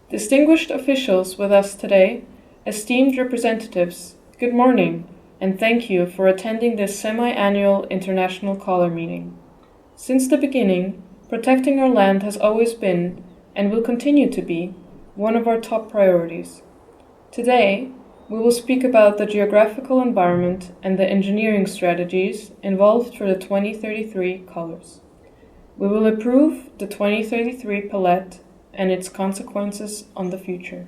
Distinguished officials with us today, esteemed representatives, good morning, and thank you for attending this semi-annual International Collar Meeting. Since the beginning, protecting our land has always been, and will continue to be, one of our top priorities. Today, we will speak about the geographical environment and the engineering strategies involved for the 2033 colors. We will approve the 2033 palette and its consequences on the future.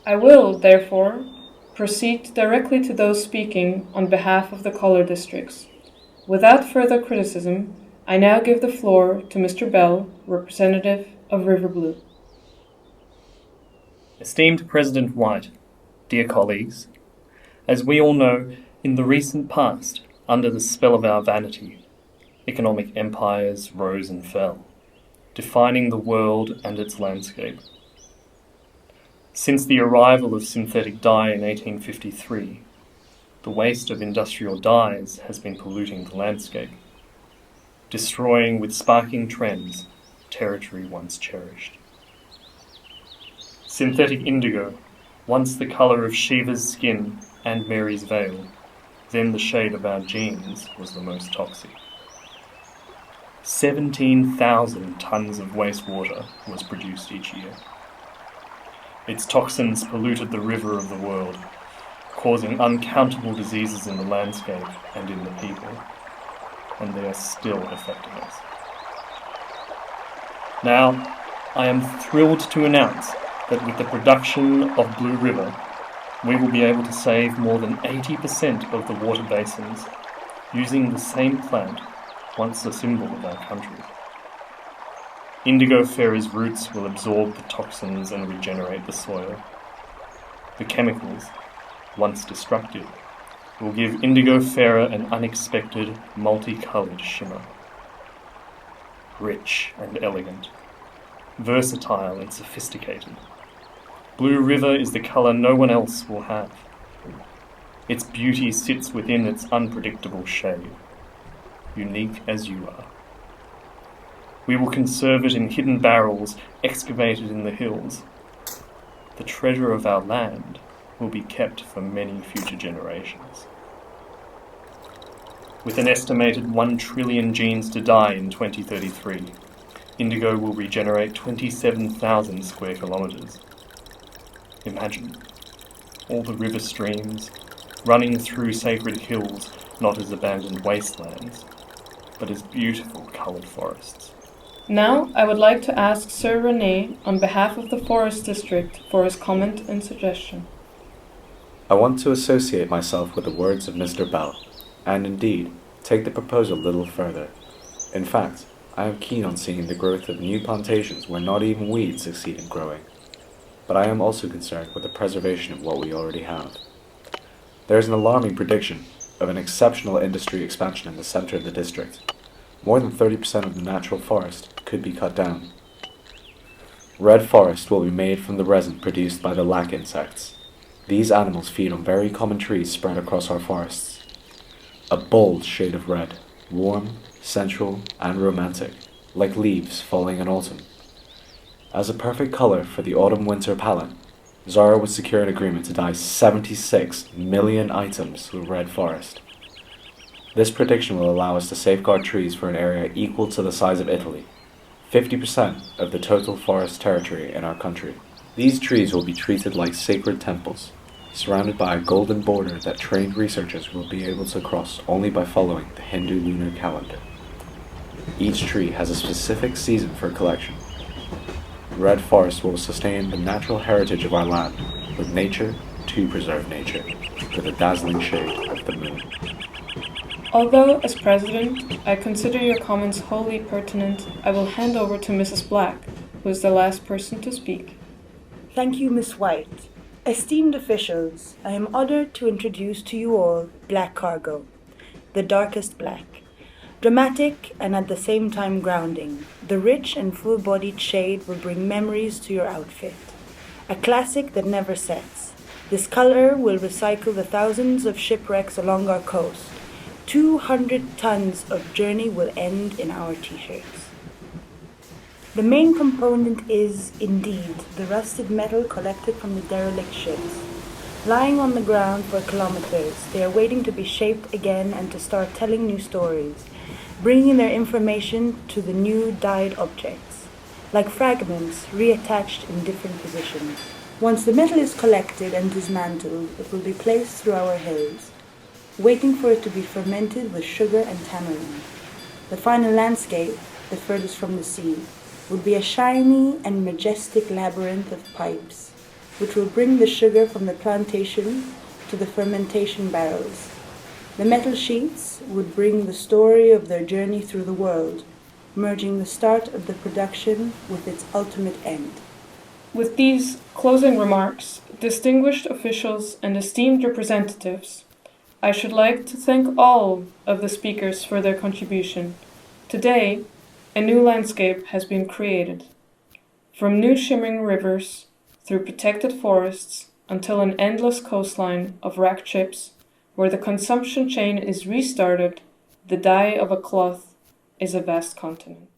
I will, therefore, proceed directly to those speaking on behalf of the color districts. Without further criticism, I now give the floor to Mr. Bell, representative of River Blue. Esteemed President White, dear colleagues, as we all know, in the recent past, under the spell of our vanity, economic empires rose and fell, defining the world and its landscape. Since the arrival of synthetic dye in 1853, the waste of industrial dyes has been polluting the landscape, destroying with sparking trends territory once cherished. Synthetic indigo, once the colour of Shiva's skin and Mary's veil, then the shade of our genes, was the most toxic. 17,000 tonnes of wastewater was produced each year. Its toxins polluted the river of the world, causing uncountable diseases in the landscape and in the people, and they are still affecting us. Now, I am thrilled to announce that with the production of Blue River, we will be able to save more than 80% of the water basins using the same plant once a symbol of our country. Indigo fera's roots will absorb the toxins and regenerate the soil. The chemicals, once destructive, will give Indigo fera an unexpected, multicoloured shimmer. Rich and elegant, versatile and sophisticated, Blue River is the colour no one else will have. Its beauty sits within its unpredictable shade, unique as you are. We will conserve it in hidden barrels excavated in the hills. The treasure of our land will be kept for many future generations. With an estimated 1 trillion genes to die in 2033, indigo will regenerate 27,000 square kilometres. Imagine all the river streams running through sacred hills, not as abandoned wastelands, but as beautiful coloured forests. Now, I would like to ask Sir René, on behalf of the Forest District, for his comment and suggestion. I want to associate myself with the words of Mr. Bell, and indeed, take the proposal a little further. In fact, I am keen on seeing the growth of new plantations where not even weeds succeed in growing. But I am also concerned with the preservation of what we already have. There is an alarming prediction of an exceptional industry expansion in the centre of the district. More than 30% of the natural forest could be cut down. Red forest will be made from the resin produced by the lac insects. These animals feed on very common trees spread across our forests. A bold shade of red, warm, sensual, and romantic, like leaves falling in autumn. As a perfect colour for the autumn-winter palette, Zara would secure an agreement to dye 76 million items with red forest. This prediction will allow us to safeguard trees for an area equal to the size of Italy, 50% of the total forest territory in our country. These trees will be treated like sacred temples, surrounded by a golden border that trained researchers will be able to cross only by following the Hindu lunar calendar. Each tree has a specific season for collection. Red forest will sustain the natural heritage of our land, with nature to preserve nature, with the dazzling shade of the moon. Although, as President, I consider your comments wholly pertinent, I will hand over to Mrs. Black, who is the last person to speak. Thank you, Miss White. Esteemed officials, I am honored to introduce to you all Black Cargo, the darkest black. Dramatic and at the same time grounding, the rich and full-bodied shade will bring memories to your outfit. A classic that never sets. This color will recycle the thousands of shipwrecks along our coast. 200 tons of journey will end in our t-shirts. The main component is, indeed, the rusted metal collected from the derelict ships. Lying on the ground for kilometers, they are waiting to be shaped again and to start telling new stories, bringing their information to the new dyed objects, like fragments reattached in different positions. Once the metal is collected and dismantled, it will be placed through our hills, waiting for it to be fermented with sugar and tamarind. The final landscape, the furthest from the sea, would be a shiny and majestic labyrinth of pipes, which will bring the sugar from the plantation to the fermentation barrels. The metal sheets would bring the story of their journey through the world, merging the start of the production with its ultimate end. With these closing remarks, distinguished officials and esteemed representatives, I should like to thank all of the speakers for their contribution. Today, a new landscape has been created. From new shimmering rivers, through protected forests, until an endless coastline of wrecked ships, where the consumption chain is restarted, the dye of a cloth is a vast continent.